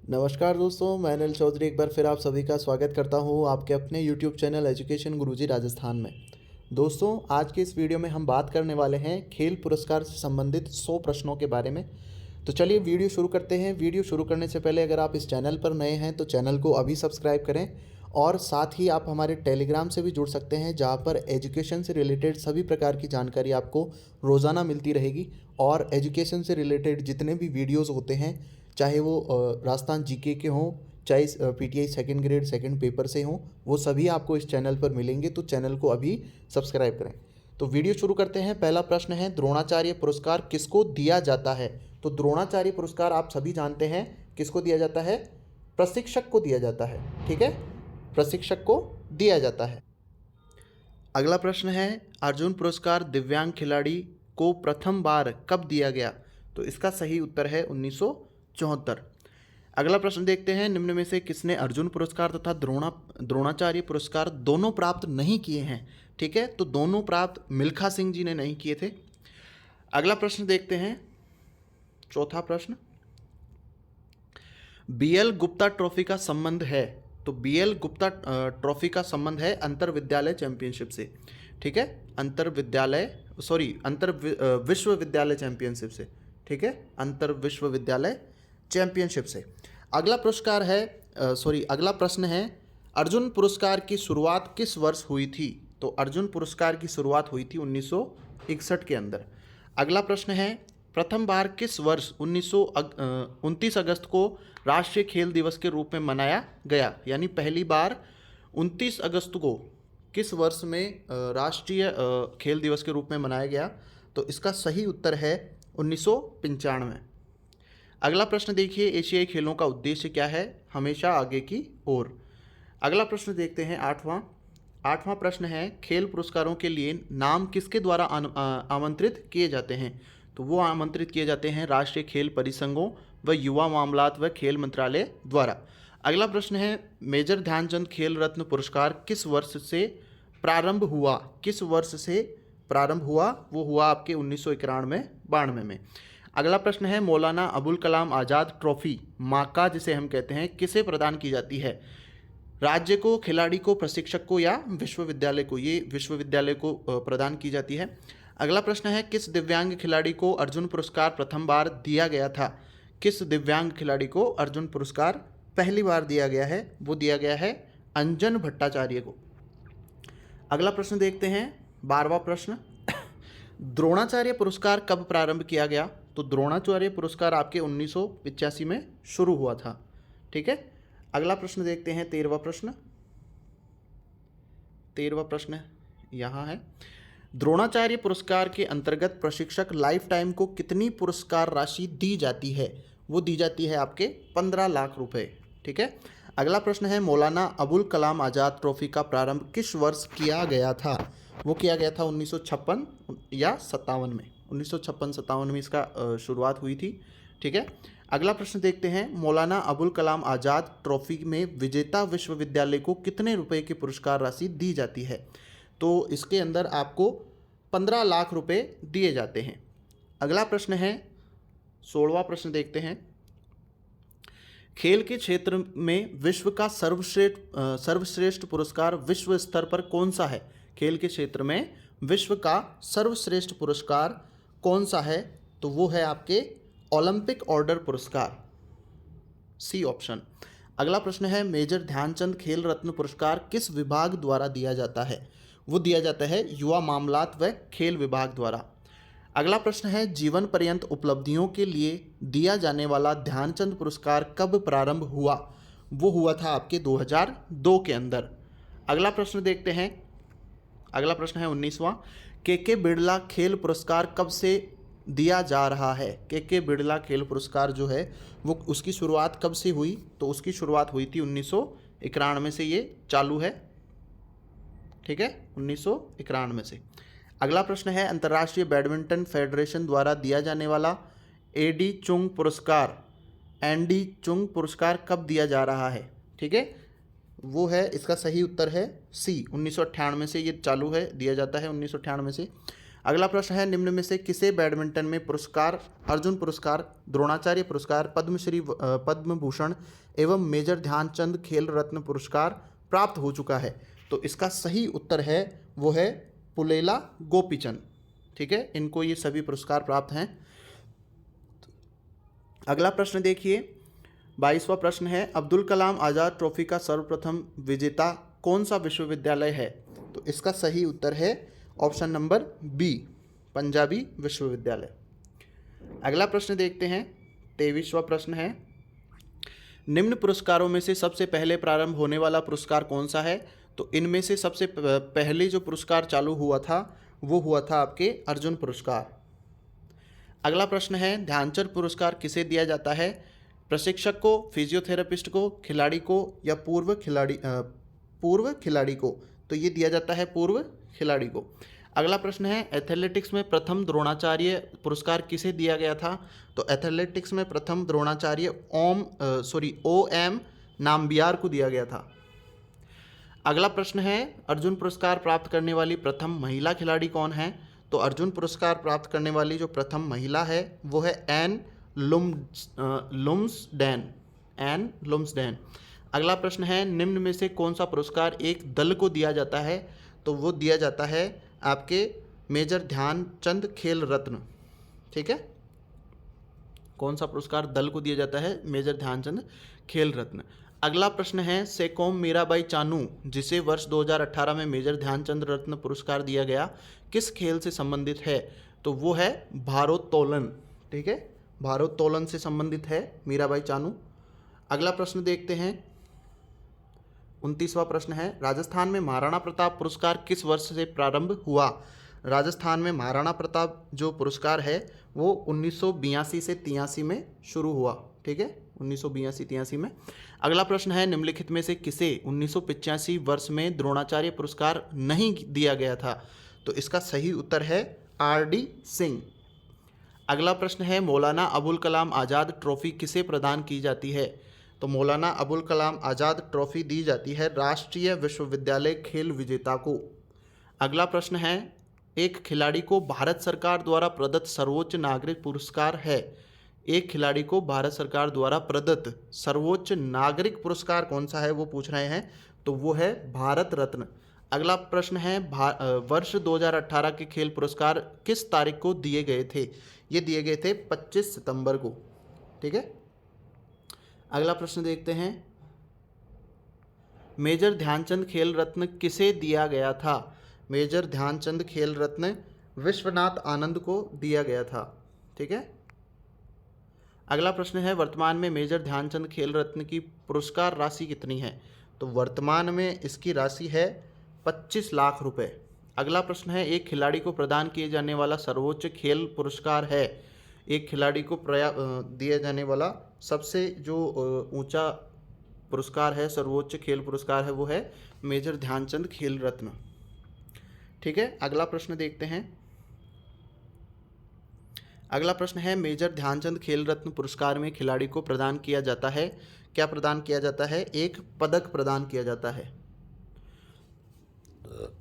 नमस्कार दोस्तों, मैं अनिल चौधरी एक बार फिर आप सभी का स्वागत करता हूं आपके अपने यूट्यूब चैनल एजुकेशन गुरुजी राजस्थान में। दोस्तों, आज के इस वीडियो में हम बात करने वाले हैं खेल पुरस्कार से संबंधित 100 प्रश्नों के बारे में। तो चलिए वीडियो शुरू करते हैं। वीडियो शुरू करने से पहले अगर आप इस चैनल पर नए हैं तो चैनल को अभी सब्सक्राइब करें और साथ ही आप हमारे टेलीग्राम से भी जुड़ सकते हैं, जहाँ पर एजुकेशन से रिलेटेड सभी प्रकार की जानकारी आपको रोज़ाना मिलती रहेगी। और एजुकेशन से रिलेटेड जितने भी वीडियोज़ होते हैं, चाहे वो राजस्थान जीके के हों, चाहे PTI second grade second paper से हों, वो सभी आपको इस चैनल पर मिलेंगे। तो चैनल को अभी सब्सक्राइब करें। तो वीडियो शुरू करते हैं। पहला प्रश्न है, द्रोणाचार्य पुरस्कार किसको दिया जाता है? तो द्रोणाचार्य पुरस्कार आप सभी जानते हैं किसको दिया जाता है? प्रशिक्षक को दिया जाता है। ठीक है, प्रशिक्षक को दिया जाता है। अगला प्रश्न है, अर्जुन पुरस्कार दिव्यांग खिलाड़ी को प्रथम बार कब दिया गया? तो इसका सही उत्तर है 1974। अगला प्रश्न देखते हैं, निम्न में से किसने अर्जुन पुरस्कार तथा द्रोणाचार्य पुरस्कार दोनों प्राप्त नहीं किए हैं? ठीक है, तो दोनों प्राप्त मिल्खा सिंह जी ने नहीं किए थे। अगला प्रश्न देखते हैं, चौथा प्रश्न, बीएल गुप्ता ट्रॉफी का संबंध है? तो बीएल गुप्ता ट्रॉफी का संबंध है अंतर विद्यालय चैंपियनशिप से। ठीक है, अंतर विश्वविद्यालय चैंपियनशिप से। ठीक है, अंतर विश्वविद्यालय चैंपियनशिप से। अगला प्रश्न है, अर्जुन पुरस्कार की शुरुआत किस वर्ष हुई थी? तो अर्जुन पुरस्कार की शुरुआत हुई थी 1961 के अंदर। अगला प्रश्न है, प्रथम बार किस वर्ष 29 अगस्त को राष्ट्रीय खेल दिवस के रूप में मनाया गया? यानी पहली बार 29 अगस्त को किस वर्ष में राष्ट्रीय खेल दिवस के रूप में मनाया गया? तो इसका सही उत्तर है 1995। अगला प्रश्न देखिए, एशियाई खेलों का उद्देश्य क्या है? हमेशा आगे की ओर। अगला प्रश्न देखते हैं, आठवां प्रश्न है, खेल पुरस्कारों के लिए नाम किसके द्वारा आमंत्रित किए जाते हैं? तो वो आमंत्रित किए जाते हैं राष्ट्रीय खेल परिसंघों व युवा मामलात व खेल मंत्रालय द्वारा। अगला प्रश्न है, मेजर ध्यानचंद खेल रत्न पुरस्कार किस वर्ष से प्रारंभ हुआ? किस वर्ष से प्रारंभ हुआ? वो हुआ आपके 1991-92 में। अगला प्रश्न है, मौलाना अबुल कलाम आज़ाद ट्रॉफी माका जिसे हम कहते हैं, किसे प्रदान की जाती है? राज्य को, खिलाड़ी को, प्रशिक्षक को या विश्वविद्यालय को? ये विश्वविद्यालय को प्रदान की जाती है। अगला प्रश्न है, किस दिव्यांग खिलाड़ी को अर्जुन पुरस्कार प्रथम बार दिया गया था? किस दिव्यांग खिलाड़ी को अर्जुन पुरस्कार पहली बार दिया गया है? वो दिया गया है अंजन भट्टाचार्य को। अगला प्रश्न देखते हैं, 12वां प्रश्न, द्रोणाचार्य पुरस्कार कब प्रारंभ किया गया? तो द्रोणाचार्य पुरस्कार आपके 1985 में शुरू हुआ था। ठीक है, अगला प्रश्न देखते हैं, 13वां प्रश्न यहाँ है, द्रोणाचार्य पुरस्कार के अंतर्गत प्रशिक्षक लाइफ टाइम को कितनी पुरस्कार राशि दी जाती है? वो दी जाती है आपके 15 लाख रुपए। ठीक है, अगला प्रश्न है, मौलाना अबुल कलाम आज़ाद ट्रॉफी का प्रारंभ किस वर्ष किया गया था? वो किया गया था 1956 या 57 में। 1956-57 में इसका शुरुआत हुई थी। ठीक है, अगला प्रश्न देखते हैं, मौलाना अबुल कलाम आज़ाद ट्रॉफी में विजेता विश्वविद्यालय को कितने रुपए की पुरस्कार राशि दी जाती है? तो इसके अंदर आपको 15 लाख रुपए दिए जाते हैं। अगला प्रश्न है, 16वां प्रश्न देखते हैं, खेल के क्षेत्र में विश्व का सर्वश्रेष्ठ पुरस्कार विश्व स्तर पर कौन सा है? खेल के क्षेत्र में विश्व का सर्वश्रेष्ठ पुरस्कार कौन सा है? तो वो है आपके ओलंपिक ऑर्डर पुरस्कार, सी ऑप्शन। अगला प्रश्न है, मेजर ध्यानचंद खेल रत्न पुरस्कार किस विभाग द्वारा दिया जाता है? वो दिया जाता है युवा मामलात व खेल विभाग द्वारा। अगला प्रश्न है, जीवन पर्यंत उपलब्धियों के लिए दिया जाने वाला ध्यानचंद पुरस्कार कब प्रारंभ हुआ? वो हुआ था आपके 2002 के अंदर। अगला प्रश्न देखते हैं, अगला प्रश्न है 19वां, के बिरला खेल पुरस्कार कब से दिया जा रहा है? के बिरला खेल पुरस्कार जो है वो उसकी शुरुआत कब से हुई? तो उसकी शुरुआत हुई थी 1991 से ये चालू है। ठीक है, 1991 से। अगला प्रश्न है, अंतर्राष्ट्रीय बैडमिंटन फेडरेशन द्वारा दिया जाने वाला एडी चुंग पुरस्कार कब दिया जा रहा है? ठीक है, वो है, इसका सही उत्तर है सी, 1998 से ये चालू है, दिया जाता है 1998 से। अगला प्रश्न है, निम्न में से किसे बैडमिंटन में पुरस्कार अर्जुन पुरस्कार, द्रोणाचार्य पुरस्कार, पद्मश्री, पद्म भूषण एवं मेजर ध्यानचंद खेल रत्न पुरस्कार प्राप्त हो चुका है? तो इसका सही उत्तर है वो है पुलेला गोपीचंद। ठीक है, इनको ये सभी पुरस्कार प्राप्त हैं। अगला प्रश्न देखिए, 22वां प्रश्न है, अब्दुल कलाम आज़ाद ट्रॉफी का सर्वप्रथम विजेता कौन सा विश्वविद्यालय है? तो इसका सही उत्तर है ऑप्शन नंबर बी, पंजाबी विश्वविद्यालय। अगला प्रश्न देखते हैं, 23वां प्रश्न है, निम्न पुरस्कारों में से सबसे पहले प्रारंभ होने वाला पुरस्कार कौन सा है? तो इनमें से सबसे पहले जो पुरस्कार चालू हुआ था वो हुआ था आपके अर्जुन पुरस्कार। अगला प्रश्न है, ध्यानचंद पुरस्कार किसे दिया जाता है? प्रशिक्षक को, फिजियोथेरेपिस्ट को, खिलाड़ी को या पूर्व खिलाड़ी को? तो ये दिया जाता है पूर्व खिलाड़ी को। अगला प्रश्न है, एथलेटिक्स में प्रथम द्रोणाचार्य पुरस्कार किसे दिया गया था? तो एथलेटिक्स में प्रथम द्रोणाचार्य OM नाम्बियार को दिया गया था। अगला प्रश्न है, अर्जुन पुरस्कार प्राप्त करने वाली प्रथम महिला खिलाड़ी कौन है? तो अर्जुन पुरस्कार प्राप्त करने वाली जो प्रथम महिला है वो है एन लुम्सडेन। अगला प्रश्न है, निम्न में से कौन सा पुरस्कार एक दल को दिया जाता है? तो वो दिया जाता है आपके मेजर ध्यानचंद खेल रत्न। ठीक है, कौन सा पुरस्कार दल को दिया जाता है? मेजर ध्यानचंद खेल रत्न। अगला प्रश्न है, सेकोम मीराबाई चानू जिसे वर्ष 2018 में मेजर ध्यानचंद रत्न पुरस्कार दिया गया, किस खेल से संबंधित है? तो वो है भारोत्तोलन। ठीक है, भारोत्तोलन से संबंधित है मीराबाई चानू। अगला प्रश्न देखते हैं, 29वां प्रश्न है, राजस्थान में महाराणा प्रताप पुरस्कार किस वर्ष से प्रारंभ हुआ? राजस्थान में महाराणा प्रताप जो पुरस्कार है वो 1982 से 83 में शुरू हुआ। ठीक है, 1982-83 में। अगला प्रश्न है, निम्नलिखित में से किसे 1985 वर्ष में द्रोणाचार्य पुरस्कार नहीं दिया गया था? तो इसका सही उत्तर है RD सिंह। अगला प्रश्न है, मौलाना अबुल कलाम आज़ाद ट्रॉफी किसे प्रदान की जाती है? तो मौलाना अबुल कलाम आज़ाद ट्रॉफी दी जाती है राष्ट्रीय विश्वविद्यालय खेल विजेता को। अगला प्रश्न है, एक खिलाड़ी को भारत सरकार द्वारा प्रदत्त सर्वोच्च नागरिक पुरस्कार है? एक खिलाड़ी को भारत सरकार द्वारा प्रदत्त सर्वोच्च नागरिक पुरस्कार कौन सा है वो पूछ रहे हैं, तो वो है भारत रत्न। अगला प्रश्न है, वर्ष 2018 के खेल पुरस्कार किस तारीख को दिए गए थे? ये दिए गए थे 25 सितंबर को। ठीक है, अगला प्रश्न देखते हैं, मेजर ध्यानचंद खेल रत्न किसे दिया गया था? मेजर ध्यानचंद खेल रत्न विश्वनाथ आनंद को दिया गया था। ठीक है, अगला प्रश्न है, वर्तमान में मेजर ध्यानचंद खेल रत्न की पुरस्कार राशि कितनी है? तो वर्तमान में इसकी राशि है 25 लाख रुपए। अगला प्रश्न है, एक खिलाड़ी को प्रदान किए जाने वाला सर्वोच्च खेल पुरस्कार है? एक खिलाड़ी को दिया जाने वाला सबसे जो ऊंचा पुरस्कार है, सर्वोच्च खेल पुरस्कार है, वो है मेजर ध्यानचंद खेल रत्न। ठीक है, अगला प्रश्न देखते हैं। अगला प्रश्न है, मेजर ध्यानचंद खेल रत्न पुरस्कार में खिलाड़ी को प्रदान किया जाता है, क्या प्रदान किया जाता है? एक पदक प्रदान किया जाता है।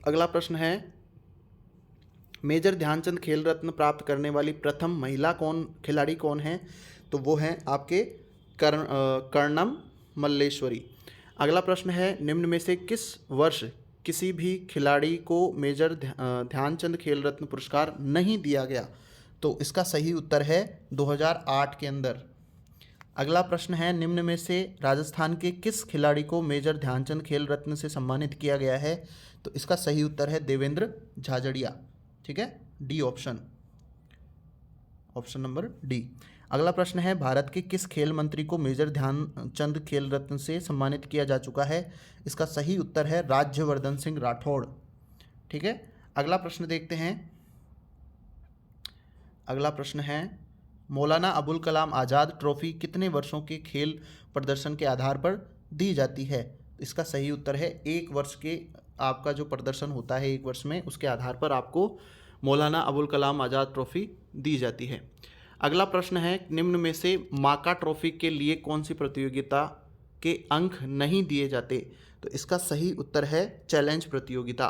अगला प्रश्न है, मेजर ध्यानचंद खेल रत्न प्राप्त करने वाली प्रथम महिला खिलाड़ी कौन है? तो वो हैं आपके कर्णम मल्लेश्वरी। अगला प्रश्न है, निम्न में से किस वर्ष किसी भी खिलाड़ी को मेजर ध्यानचंद खेल रत्न पुरस्कार नहीं दिया गया? तो इसका सही उत्तर है 2008 के अंदर। अगला प्रश्न है, निम्न में से राजस्थान के किस खिलाड़ी को मेजर ध्यानचंद खेल रत्न से सम्मानित किया गया है? तो इसका सही उत्तर है देवेंद्र झाझड़िया। ठीक है, डी ऑप्शन नंबर डी। अगला प्रश्न है, भारत के किस खेल मंत्री को मेजर ध्यानचंद खेल रत्न से सम्मानित किया जा चुका है? इसका सही उत्तर है राज्यवर्धन सिंह राठौड़। ठीक है, अगला प्रश्न देखते हैं। अगला प्रश्न है, मौलाना अबुल कलाम आज़ाद ट्रॉफी कितने वर्षों के खेल प्रदर्शन के आधार पर दी जाती है? इसका सही उत्तर है 1 वर्ष के आपका जो प्रदर्शन होता है 1 वर्ष में, उसके आधार पर आपको मौलाना अबुल कलाम आज़ाद ट्रॉफी दी जाती है। अगला प्रश्न है, निम्न में से माका ट्रॉफी के लिए कौन सी प्रतियोगिता के अंक नहीं दिए जाते? तो इसका सही उत्तर है चैलेंज प्रतियोगिता।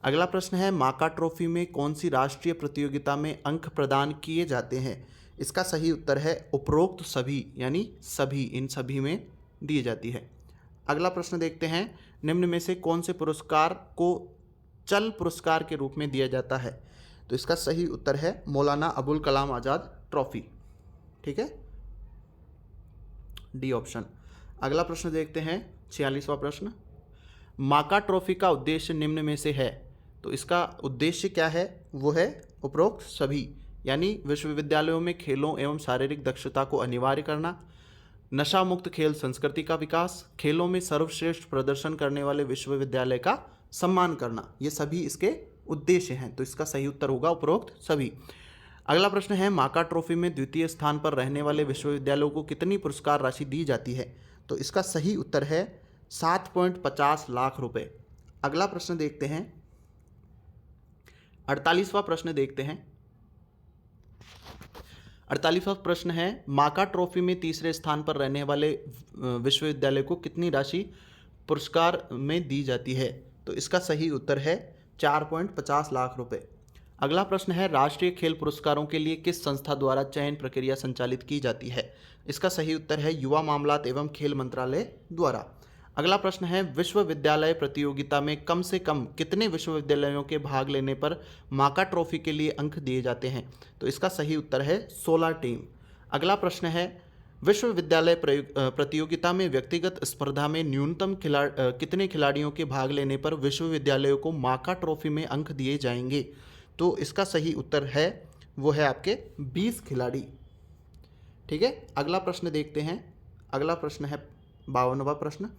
अगला प्रश्न है माका ट्रॉफी में कौन सी राष्ट्रीय प्रतियोगिता में अंक प्रदान किए जाते हैं? इसका सही उत्तर है उपरोक्त सभी, यानी सभी, इन सभी में दी जाती है। अगला प्रश्न देखते हैं, निम्न में से कौन से पुरस्कार को चल पुरस्कार के रूप में दिया जाता है? तो इसका सही उत्तर है मौलाना अबुल कलाम आज़ाद ट्रॉफी। ठीक है, डी ऑप्शन। अगला प्रश्न देखते हैं 46वां प्रश्न, माका ट्रॉफी का उद्देश्य निम्न में से है? तो इसका उद्देश्य क्या है? वो है उपरोक्त सभी, यानी विश्वविद्यालयों में खेलों एवं शारीरिक दक्षता को अनिवार्य करना, नशा मुक्त खेल संस्कृति का विकास, खेलों में सर्वश्रेष्ठ प्रदर्शन करने वाले विश्वविद्यालय का सम्मान करना, ये सभी इसके उद्देश्य हैं। तो इसका सही उत्तर होगा उपरोक्त सभी। अगला प्रश्न है माका ट्रॉफी में द्वितीय स्थान पर रहने वाले विश्वविद्यालयों को कितनी पुरस्कार राशि दी जाती है? तो इसका सही उत्तर है 7.50 लाख रुपए। अगला प्रश्न देखते हैं 48वां प्रश्न देखते हैं। 48वां प्रश्न है माका ट्रॉफी में तीसरे स्थान पर रहने वाले विश्वविद्यालय को कितनी राशि पुरस्कार में दी जाती है? तो इसका सही उत्तर है 4.50 लाख रुपए। अगला प्रश्न है राष्ट्रीय खेल पुरस्कारों के लिए किस संस्था द्वारा चयन प्रक्रिया संचालित की जाती है? इसका सही उत्तर है युवा मामलात एवं खेल मंत्रालय द्वारा। अगला प्रश्न है विश्वविद्यालय प्रतियोगिता में कम से कम कितने विश्वविद्यालयों के भाग लेने पर माका ट्रॉफी के लिए अंक दिए जाते हैं? तो इसका सही उत्तर है 16 टीम। अगला प्रश्न है विश्वविद्यालय प्रतियोगिता में व्यक्तिगत स्पर्धा में न्यूनतम कितने खिलाड़ियों के भाग लेने पर विश्वविद्यालयों को माका ट्रॉफी में अंक दिए जाएंगे? तो इसका सही उत्तर है वो है आपके 20 खिलाड़ी। ठीक है, अगला प्रश्न देखते हैं। अगला प्रश्न है 52वां प्रश्न,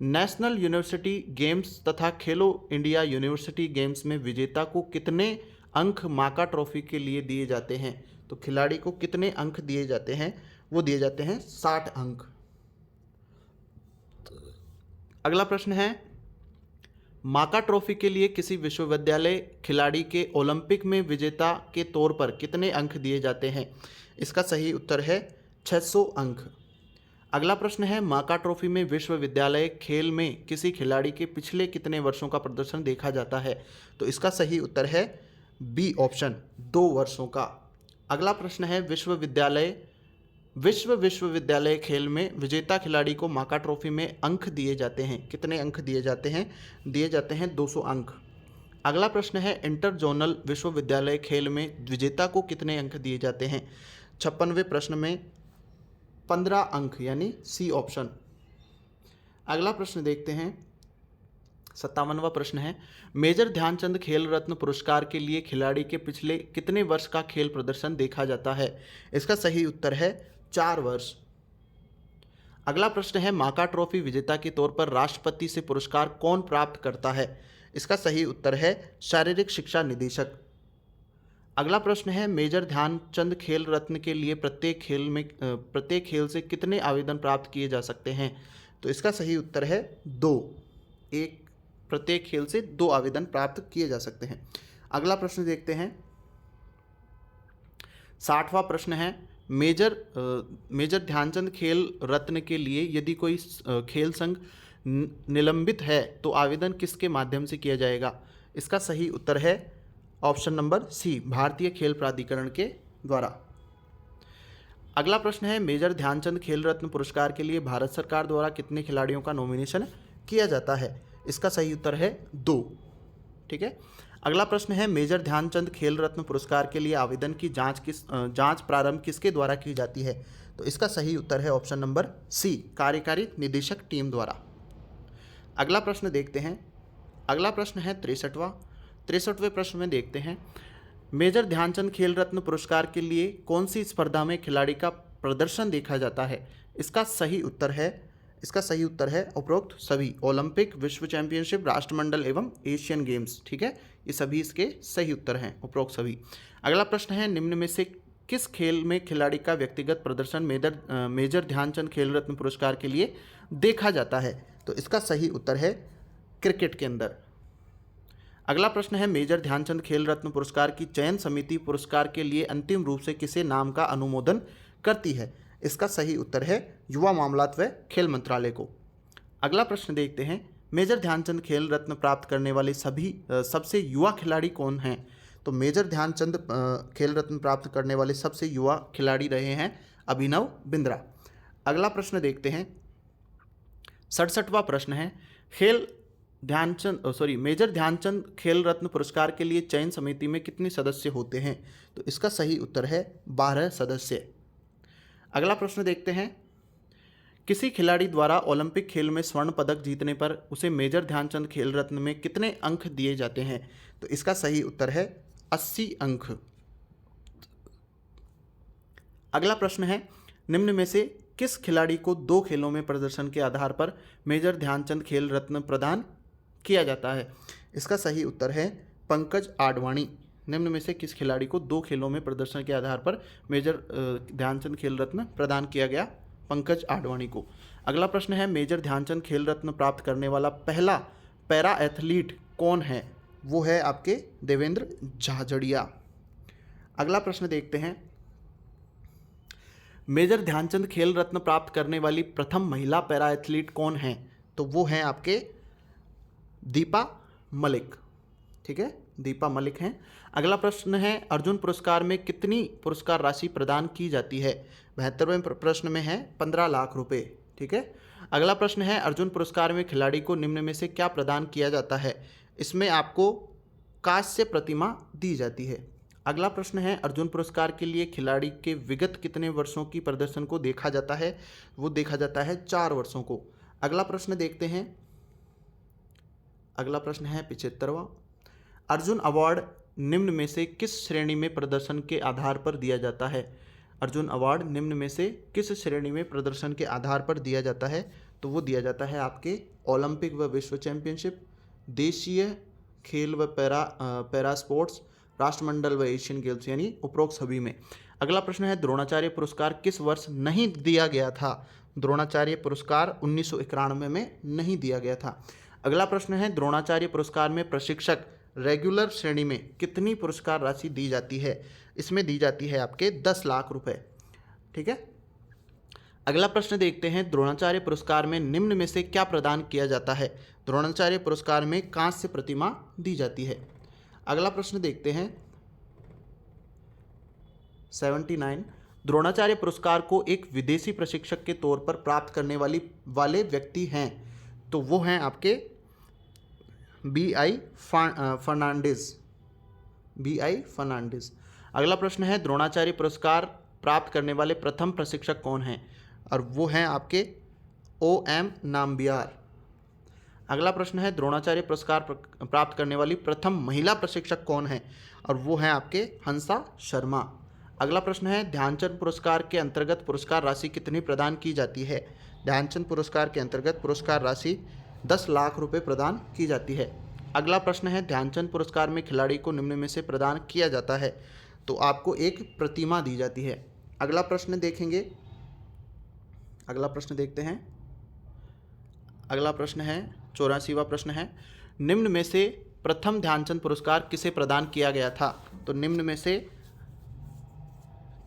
नेशनल यूनिवर्सिटी गेम्स तथा खेलो इंडिया यूनिवर्सिटी गेम्स में विजेता को कितने अंक माका ट्रॉफी के लिए दिए जाते हैं? तो खिलाड़ी को कितने अंक दिए जाते हैं? वो दिए जाते हैं 60 अंक। अगला प्रश्न है माका ट्रॉफी के लिए किसी विश्वविद्यालय खिलाड़ी के ओलंपिक में विजेता के तौर पर कितने अंक दिए जाते हैं? इसका सही उत्तर है 600 अंक। अगला प्रश्न है माका ट्रॉफी में विश्वविद्यालय खेल में किसी खिलाड़ी के पिछले कितने वर्षों का प्रदर्शन देखा जाता है? तो इसका सही उत्तर है बी ऑप्शन, 2 वर्षों का। अगला प्रश्न है विश्वविद्यालय खेल में विजेता खिलाड़ी को माका ट्रॉफी में अंक दिए जाते हैं, कितने अंक दिए जाते हैं? दिए जाते हैं 200 अंक। अगला प्रश्न है इंटर जोनल विश्वविद्यालय खेल में विजेता को कितने अंक दिए जाते हैं? 56वें प्रश्न में 15 अंक, यानी सी ऑप्शन। अगला प्रश्न देखते हैं 57वां प्रश्न है मेजर ध्यानचंद खेल रत्न पुरस्कार के लिए खिलाड़ी के पिछले कितने वर्ष का खेल प्रदर्शन देखा जाता है? इसका सही उत्तर है 4 वर्ष। अगला प्रश्न है माका ट्रॉफी विजेता के तौर पर राष्ट्रपति से पुरस्कार कौन प्राप्त करता है? इसका सही उत्तर है शारीरिक शिक्षा निदेशक। अगला प्रश्न है मेजर ध्यानचंद खेल रत्न के लिए प्रत्येक खेल से कितने आवेदन प्राप्त किए जा सकते हैं? तो इसका सही उत्तर है 2। प्रत्येक खेल से 2 आवेदन प्राप्त किए जा सकते हैं। अगला प्रश्न देखते हैं 60वां प्रश्न है मेजर ध्यानचंद खेल रत्न के लिए यदि कोई खेल संघ निलंबित है तो आवेदन किसके माध्यम से किया जाएगा? इसका सही उत्तर है ऑप्शन नंबर सी, भारतीय खेल प्राधिकरण के द्वारा। अगला प्रश्न है मेजर ध्यानचंद खेल रत्न पुरस्कार के लिए भारत सरकार द्वारा कितने खिलाड़ियों का नॉमिनेशन किया जाता है? इसका सही उत्तर है 2। ठीक है, अगला प्रश्न है मेजर ध्यानचंद खेल रत्न पुरस्कार के लिए आवेदन की जांच प्रारंभ किसके द्वारा की जाती है? तो इसका सही उत्तर है ऑप्शन नंबर सी, कार्यकारी निदेशक टीम द्वारा। अगला प्रश्न देखते हैं। अगला प्रश्न है 63वें प्रश्न में देखते हैं मेजर ध्यानचंद खेल रत्न पुरस्कार के लिए कौन सी स्पर्धा में खिलाड़ी का प्रदर्शन देखा जाता है? इसका सही उत्तर है उपरोक्त सभी, ओलंपिक, विश्व चैंपियनशिप, राष्ट्रमंडल एवं एशियन गेम्स। ठीक है, ये सभी इसके सही उत्तर हैं, उपरोक्त सभी। अगला प्रश्न है निम्न में से किस खेल में खिलाड़ी का व्यक्तिगत प्रदर्शन मेजर ध्यानचंद खेल रत्न पुरस्कार के लिए देखा जाता है? तो इसका सही उत्तर है क्रिकेट के अंदर। अगला प्रश्न है मेजर ध्यानचंद खेल रत्न पुरस्कार की चयन समिति पुरस्कार के लिए अंतिम रूप से किसे नाम का अनुमोदन करती है? इसका सही उत्तर है युवा मामलात व खेल मंत्रालय को। अगला प्रश्न देखते हैं मेजर ध्यानचंद खेल रत्न प्राप्त करने वाले सबसे युवा खिलाड़ी कौन हैं? तो मेजर ध्यानचंद खेल रत्न प्राप्त करने वाले सबसे युवा खिलाड़ी रहे हैं अभिनव बिंद्रा। अगला प्रश्न देखते हैं, 67वां प्रश्न है, मेजर ध्यानचंद खेल रत्न पुरस्कार के लिए चयन समिति में कितने सदस्य होते हैं? तो इसका सही उत्तर है 12 सदस्य। अगला प्रश्न देखते हैं, किसी खिलाड़ी द्वारा ओलंपिक खेल में स्वर्ण पदक जीतने पर उसे मेजर ध्यानचंद खेल रत्न में कितने अंक दिए जाते हैं? तो इसका सही उत्तर है 80 अंक। अगला प्रश्न है, निम्न में से किस खिलाड़ी को 2 खेलों में प्रदर्शन के आधार पर मेजर ध्यानचंद खेल रत्न प्रदान किया जाता है? इसका सही उत्तर है पंकज आडवाणी। निम्न में से किस खिलाड़ी को 2 खेलों में प्रदर्शन के आधार पर मेजर ध्यानचंद खेल रत्न प्रदान किया गया? पंकज आडवाणी को। अगला प्रश्न है, मेजर ध्यानचंद खेल रत्न प्राप्त करने वाला पहला पैरा एथलीट कौन है? वो है आपके देवेंद्र झाझड़िया। अगला प्रश्न देखते हैं, मेजर ध्यानचंद खेल रत्न प्राप्त करने वाली प्रथम महिला पैरा एथलीट कौन है? तो वो हैं आपके दीपा मलिक। ठीक है, दीपा मलिक हैं। अगला प्रश्न है, अर्जुन पुरस्कार में कितनी पुरस्कार राशि प्रदान की जाती है? 72वें प्रश्न में है 15 लाख रुपए। ठीक है। अगला प्रश्न है, अर्जुन पुरस्कार में खिलाड़ी को निम्न में से क्या प्रदान किया जाता है? इसमें आपको कांस्य प्रतिमा दी जाती है। अगला प्रश्न है, अर्जुन पुरस्कार के लिए खिलाड़ी के विगत कितने वर्षों की प्रदर्शन को देखा जाता है? वो देखा जाता है 4 वर्षों को। अगला प्रश्न देखते हैं, अगला प्रश्न है 75वां, अर्जुन अवार्ड निम्न में से किस श्रेणी में प्रदर्शन के आधार पर दिया जाता है? अर्जुन अवार्ड निम्न में से किस श्रेणी में प्रदर्शन के आधार पर दिया जाता है? तो वो दिया जाता है आपके ओलंपिक व विश्व चैंपियनशिप, देशीय खेल व पैरा स्पोर्ट्स, राष्ट्रमंडल व एशियन गेम्स, यानी उपरोक्त सभी में। अगला प्रश्न है, द्रोणाचार्य पुरस्कार किस वर्ष नहीं दिया गया था? द्रोणाचार्य पुरस्कार 1991 में नहीं दिया गया था। अगला प्रश्न है, द्रोणाचार्य पुरस्कार में प्रशिक्षक रेगुलर श्रेणी में कितनी पुरस्कार राशि दी जाती है? इसमें दी जाती है आपके 10 लाख रुपए। ठीक है। अगला प्रश्न देखते हैं, द्रोणाचार्य पुरस्कार में निम्न में से क्या प्रदान किया जाता है? द्रोणाचार्य पुरस्कार में कांस्य प्रतिमा दी जाती है। अगला प्रश्न देखते हैं 79, द्रोणाचार्य पुरस्कार को एक विदेशी प्रशिक्षक के तौर पर प्राप्त करने वाले व्यक्ति हैं? तो वो हैं आपके B.I. फर्नांडिस। अगला प्रश्न है, द्रोणाचार्य पुरस्कार प्राप्त करने वाले प्रथम प्रशिक्षक कौन हैं? और वो हैं आपके O.M. नाम्बियार। अगला प्रश्न है, द्रोणाचार्य पुरस्कार प्राप्त करने वाली प्रथम महिला प्रशिक्षक कौन है? और वो हैं आपके हंसा शर्मा। अगला प्रश्न है, ध्यानचंद पुरस्कार के अंतर्गत पुरस्कार राशि कितनी प्रदान की जाती है? ध्यानचंद पुरस्कार के अंतर्गत पुरस्कार राशि 10 लाख रुपए प्रदान की जाती है। अगला प्रश्न है, ध्यानचंद पुरस्कार में खिलाड़ी को निम्न में से प्रदान किया जाता है? तो आपको एक प्रतिमा दी जाती है। अगला प्रश्न देखेंगे, अगला प्रश्न देखते हैं। अगला प्रश्न है 84वां प्रश्न है, निम्न में से प्रथम ध्यानचंद पुरस्कार किसे प्रदान किया गया था? तो निम्न में से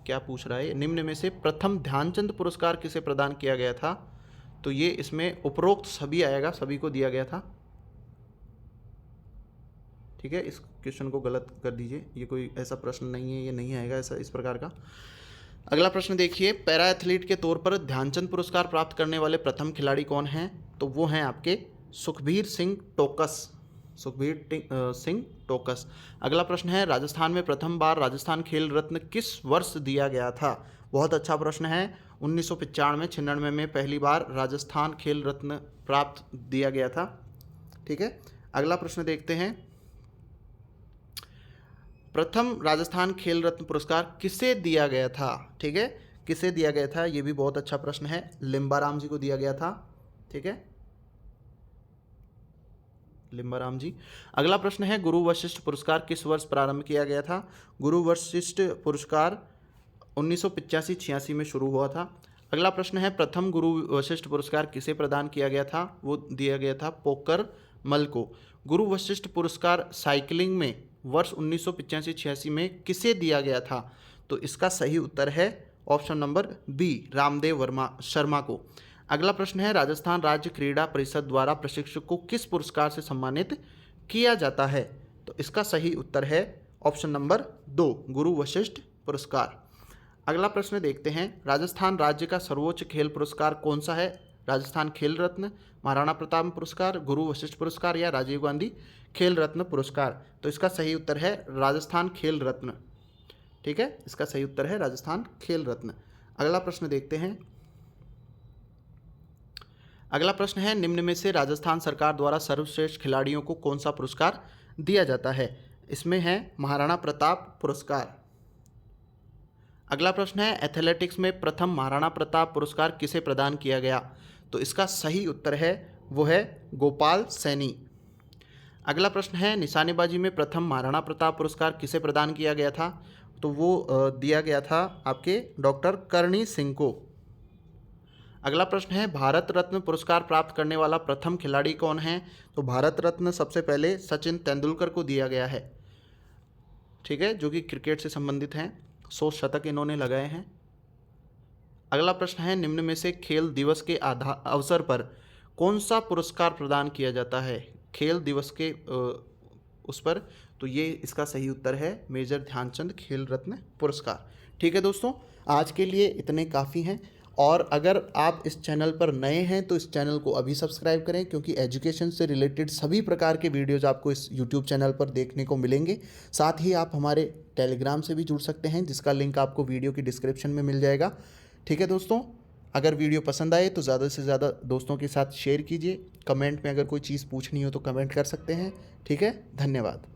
क्या पूछ रहा है, निम्न में से प्रथम ध्यानचंद पुरस्कार किसे प्रदान किया गया था? तो ये इसमें उपरोक्त सभी आएगा, सभी को दिया गया था। ठीक है, इस क्वेश्चन को गलत कर दीजिए, ये कोई ऐसा प्रश्न नहीं है, ये नहीं आएगा ऐसा इस प्रकार का। अगला प्रश्न देखिए, पैरा एथलीट के तौर पर ध्यानचंद पुरस्कार प्राप्त करने वाले प्रथम खिलाड़ी कौन हैं? तो वो हैं आपके सुखबीर सिंह टोकस। अगला प्रश्न है, राजस्थान में प्रथम बार राजस्थान खेल रत्न किस वर्ष दिया गया था? बहुत अच्छा प्रश्न है। 1995-96 में पहली बार राजस्थान खेल रत्न प्राप्त दिया गया था। ठीक है। अगला प्रश्न देखते हैं, प्रथम राजस्थान खेल रत्न पुरस्कार किसे दिया गया था? ठीक है, किसे दिया गया था, ये भी बहुत अच्छा प्रश्न है। लिम्बाराम जी को दिया गया था। ठीक है, लिम्बाराम जी। अगला प्रश्न है, गुरु वशिष्ठ पुरस्कार किस वर्ष प्रारंभ किया गया था? गुरु वशिष्ठ पुरस्कार 1985-86 में शुरू हुआ था। अगला प्रश्न है, प्रथम गुरु वशिष्ठ पुरस्कार किसे प्रदान किया गया था? वो दिया गया था पोकर मल को। गुरु वशिष्ठ पुरस्कार साइकिलिंग में वर्ष 1985-86 में किसे दिया गया था? तो इसका सही उत्तर है option number B, Ramdev Sharma को। अगला प्रश्न है, राजस्थान राज्य क्रीड़ा परिषद द्वारा प्रशिक्षक को किस पुरस्कार से सम्मानित किया जाता है? तो इसका सही उत्तर है ऑप्शन नंबर 2, गुरु वशिष्ठ पुरस्कार। अगला प्रश्न देखते हैं, राजस्थान राज्य का सर्वोच्च खेल पुरस्कार कौन सा है? राजस्थान खेल रत्न, महाराणा प्रताप पुरस्कार, गुरु वशिष्ठ पुरस्कार या राजीव गांधी खेल रत्न पुरस्कार? तो इसका सही उत्तर है राजस्थान खेल रत्न। ठीक है, इसका सही उत्तर है राजस्थान खेल रत्न। अगला प्रश्न देखते हैं। अगला प्रश्न है, निम्न में से राजस्थान सरकार द्वारा सर्वश्रेष्ठ खिलाड़ियों को कौन सा पुरस्कार दिया जाता है? इसमें है महाराणा प्रताप पुरस्कार। अगला प्रश्न है, एथलेटिक्स में प्रथम महाराणा प्रताप पुरस्कार किसे प्रदान किया गया? तो इसका सही उत्तर है वो है गोपाल सैनी। अगला प्रश्न है, निशानेबाजी में प्रथम महाराणा प्रताप पुरस्कार किसे प्रदान किया गया था? तो वो दिया गया था आपके डॉक्टर करणी सिंह को। अगला प्रश्न है, भारत रत्न पुरस्कार प्राप्त करने वाला प्रथम खिलाड़ी कौन है? तो भारत रत्न सबसे पहले सचिन तेंदुलकर को दिया गया है। ठीक है, जो कि क्रिकेट से संबंधित हैं, 100 शतक इन्होंने लगाए हैं। अगला प्रश्न है, निम्न में से खेल दिवस के अवसर पर कौन सा पुरस्कार प्रदान किया जाता है? खेल दिवस के उस पर, तो ये इसका सही उत्तर है मेजर ध्यानचंद खेल रत्न पुरस्कार। ठीक है दोस्तों, आज के लिए इतने काफ़ी हैं। और अगर आप इस चैनल पर नए हैं तो इस चैनल को अभी सब्सक्राइब करें, क्योंकि एजुकेशन से रिलेटेड सभी प्रकार के वीडियोज़ आपको इस यूट्यूब चैनल पर देखने को मिलेंगे। साथ ही आप हमारे टेलीग्राम से भी जुड़ सकते हैं, जिसका लिंक आपको वीडियो की डिस्क्रिप्शन में मिल जाएगा। ठीक है दोस्तों, अगर वीडियो पसंद आए तो ज़्यादा से ज़्यादा दोस्तों के साथ शेयर कीजिए। कमेंट में अगर कोई चीज़ पूछनी हो तो कमेंट कर सकते हैं। ठीक है, धन्यवाद।